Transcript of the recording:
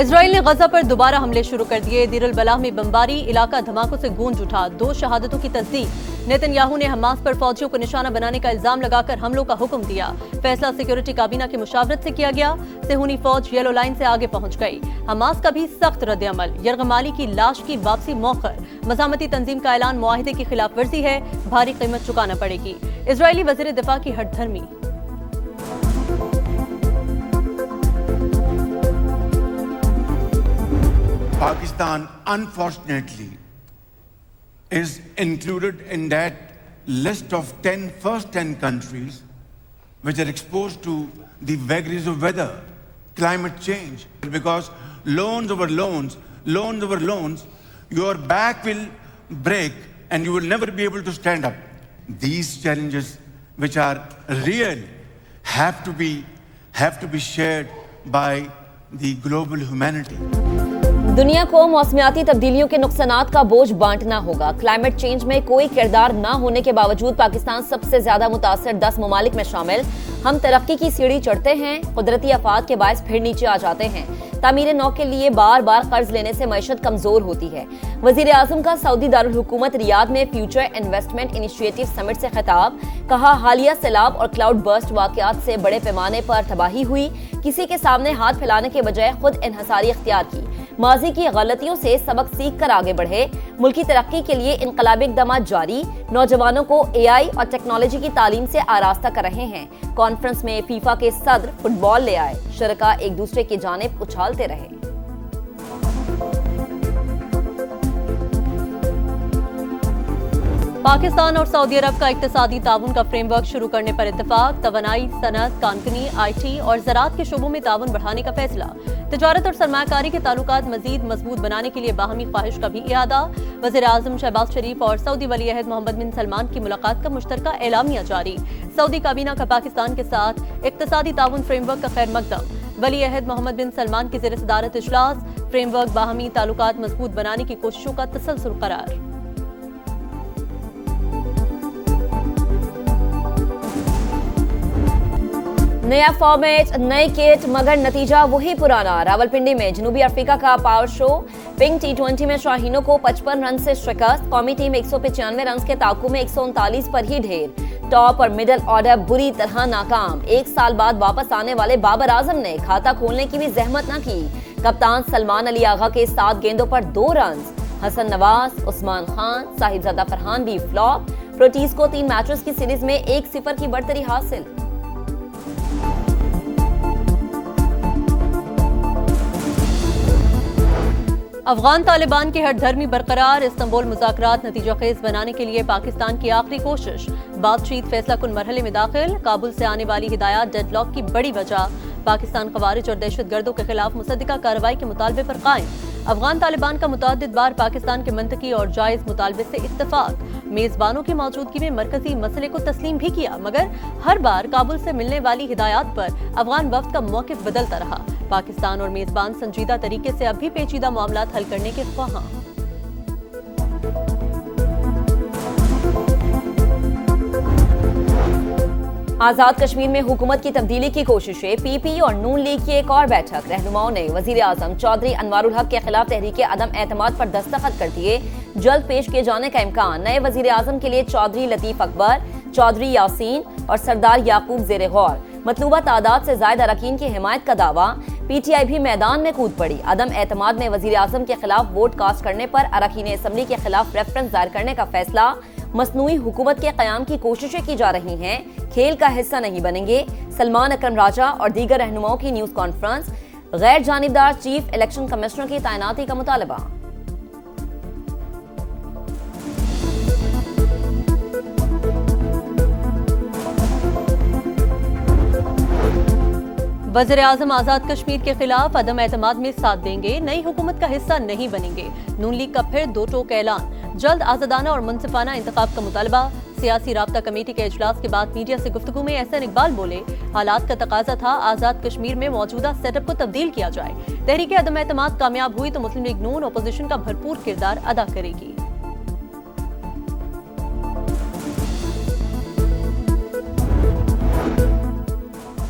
اسرائیل نے غزہ پر دوبارہ حملے شروع کر دیے۔ دیر البلاح میں بمباری، علاقہ دھماکوں سے گونج اٹھا۔ 2 شہادتوں کی تصدیق۔ نیتن یاہو نے حماس پر فوجیوں کو نشانہ بنانے کا الزام لگا کر حملوں کا حکم دیا۔ فیصلہ سیکیورٹی کابینہ کی مشاورت سے کیا گیا۔ صہیونی فوج یلو لائن سے آگے پہنچ گئی۔ حماس کا بھی سخت رد عمل۔ یرغمالی کی لاش کی واپسی موخر۔ مزاحمتی تنظیم کا اعلان معاہدے کی خلاف ورزی ہے، بھاری قیمت چکانا پڑے گی۔ اسرائیلی وزیر دفاع کی ہٹ دھرمی۔ Pakistan, unfortunately, is included in that list of first 10 countries which are exposed to the vagaries of weather, climate change. Because loans over loans, your back will break and you will never be able to stand up. These challenges, which are real, have to be shared by the global humanity. دنیا کو موسمیاتی تبدیلیوں کے نقصانات کا بوجھ بانٹنا ہوگا۔ Climate change میں کوئی کردار نہ ہونے کے باوجود پاکستان سب سے زیادہ متاثر 10 ممالک میں شامل۔ ہم ترقی کی سیڑھی چڑھتے ہیں، قدرتی آفات کے باعث پھر نیچے آ جاتے ہیں۔ تعمیر نو کے لیے بار بار قرض لینے سے معیشت کمزور ہوتی ہے۔ وزیر اعظم کا سعودی دارالحکومت ریاض میں فیوچر انویسٹمنٹ انیشیٹو سمٹ سے خطاب۔ کہا حالیہ سیلاب اور کلاؤڈ برسٹ واقعات سے بڑے پیمانے پر تباہی ہوئی، کسی کے سامنے ہاتھ پھیلانے کے بجائے خود انحصاری اختیار کی۔ ماضی کی غلطیوں سے سبق سیکھ کر آگے بڑھے۔ ملکی ترقی کے لیے انقلابی اقدامات جاری، نوجوانوں کو AI اور ٹیکنالوجی کی تعلیم سے آراستہ کر رہے ہیں۔ کانفرنس میں فیفا کے صدر فٹ بال لے آئے، شرکاء ایک دوسرے کی جانب اچھالتے رہے۔ پاکستان اور سعودی عرب کا اقتصادی تعاون کا فریم ورک شروع کرنے پر اتفاق۔ توانائی، صنعت، کانکنی، IT اور زراعت کے شعبوں میں تعاون بڑھانے کا فیصلہ۔ تجارت اور سرمایہ کاری کے تعلقات مزید مضبوط بنانے کے لیے باہمی خواہش کا بھی اعادہ۔ وزیر اعظم شہباز شریف اور سعودی ولی عہد محمد بن سلمان کی ملاقات کا مشترکہ اعلامیہ جاری۔ سعودی کابینہ کا پاکستان کے ساتھ اقتصادی تعاون فریم ورک کا خیر مقدم۔ ولی عہد محمد بن سلمان کی زیر صدارت اجلاس۔ فریم ورک باہمی تعلقات مضبوط بنانے کی کوششوں کا تسلسل قرار۔ نیا فارمیٹ، نئے کٹ، مگر نتیجہ وہی پرانا۔ راولپنڈی میں جنوبی افریقہ کا پاور شو۔ پنک T20 میں شاہینوں کو 55 رن سے شکست۔ قومی ٹیم 195 رنز کے تعاقب میں 139 پر ہی ڈھیر۔ ٹاپ اور مڈل آرڈر بری طرح ناکام۔ 1 سال بعد واپس آنے والے بابر اعظم نے کھاتہ کھولنے کی بھی زحمت نہ کی۔ کپتان سلمان علی آغا کے 7 گیندوں پر 2 رنز۔ حسن نواز، عثمان خان، صاحبزادہ فرحان بھی فلاپ۔ پروٹیز کو 3 میچز کی سیریز میں 1-0 کی برتری حاصل۔ افغان طالبان کی ہٹ دھرمی برقرار۔ استنبول مذاکرات نتیجہ خیز بنانے کے لیے پاکستان کی آخری کوشش۔ بات چیت فیصلہ کن مرحلے میں داخل۔ کابل سے آنے والی ہدایات ڈیڈ لاک کی بڑی وجہ۔ پاکستان خوارج اور دہشت گردوں کے خلاف مصدقہ کارروائی کے مطالبے پر قائم۔ افغان طالبان کا متعدد بار پاکستان کے منطقی اور جائز مطالبے سے اتفاق۔ میزبانوں کی موجودگی میں مرکزی مسئلے کو تسلیم بھی کیا، مگر ہر بار کابل سے ملنے والی ہدایات پر افغان وفد کا موقف بدلتا رہا۔ پاکستان اور میزبان سنجیدہ طریقے سے اب بھی پیچیدہ معاملات حل کرنے کے خواہاں۔ آزاد کشمیر میں حکومت کی تبدیلی کی کوششیں۔ PP اور نون لیگ کی ایک اور بیٹھک۔ رہنماؤں نے وزیر اعظم چودھری انوار الحق کے خلاف تحریک عدم اعتماد پر دستخط کر دیے۔ جلد پیش کیے جانے کا امکان۔ نئے وزیر اعظم کے لیے چودھری لطیف اکبر، چودھری یاسین اور سردار یعقوب زیر غور۔ مطلوبہ تعداد سے زائد اراکین کی حمایت کا دعویٰ۔ PTI بھی میدان میں کود پڑی۔ عدم اعتماد میں وزیر اعظم کے خلاف ووٹ کاسٹ کرنے پر اراکین اسمبلی کے خلاف ریفرنس دائر کرنے کا فیصلہ۔ مصنوعی حکومت کے قیام کی کوششیں کی جا رہی ہیں، کھیل کا حصہ نہیں بنیں گے۔ سلمان اکرم راجہ اور دیگر رہنماؤں کی نیوز کانفرنس۔ غیر جانبدار چیف الیکشن کمشنر کی تعیناتی کا مطالبہ۔ وزیر اعظم آزاد کشمیر کے خلاف عدم اعتماد میں ساتھ دیں گے، نئی حکومت کا حصہ نہیں بنیں گے۔ نون لیگ کا پھر 2 ٹوک اعلان۔ جلد آزادانہ اور منصفانہ انتخاب کا مطالبہ۔ سیاسی رابطہ کمیٹی کے اجلاس کے بعد میڈیا سے گفتگو میں احسن اقبال بولے، حالات کا تقاضا تھا آزاد کشمیر میں موجودہ سیٹ اپ کو تبدیل کیا جائے۔ تحریک عدم اعتماد کامیاب ہوئی تو مسلم لیگ نون اپوزیشن کا بھرپور کردار ادا کرے گی۔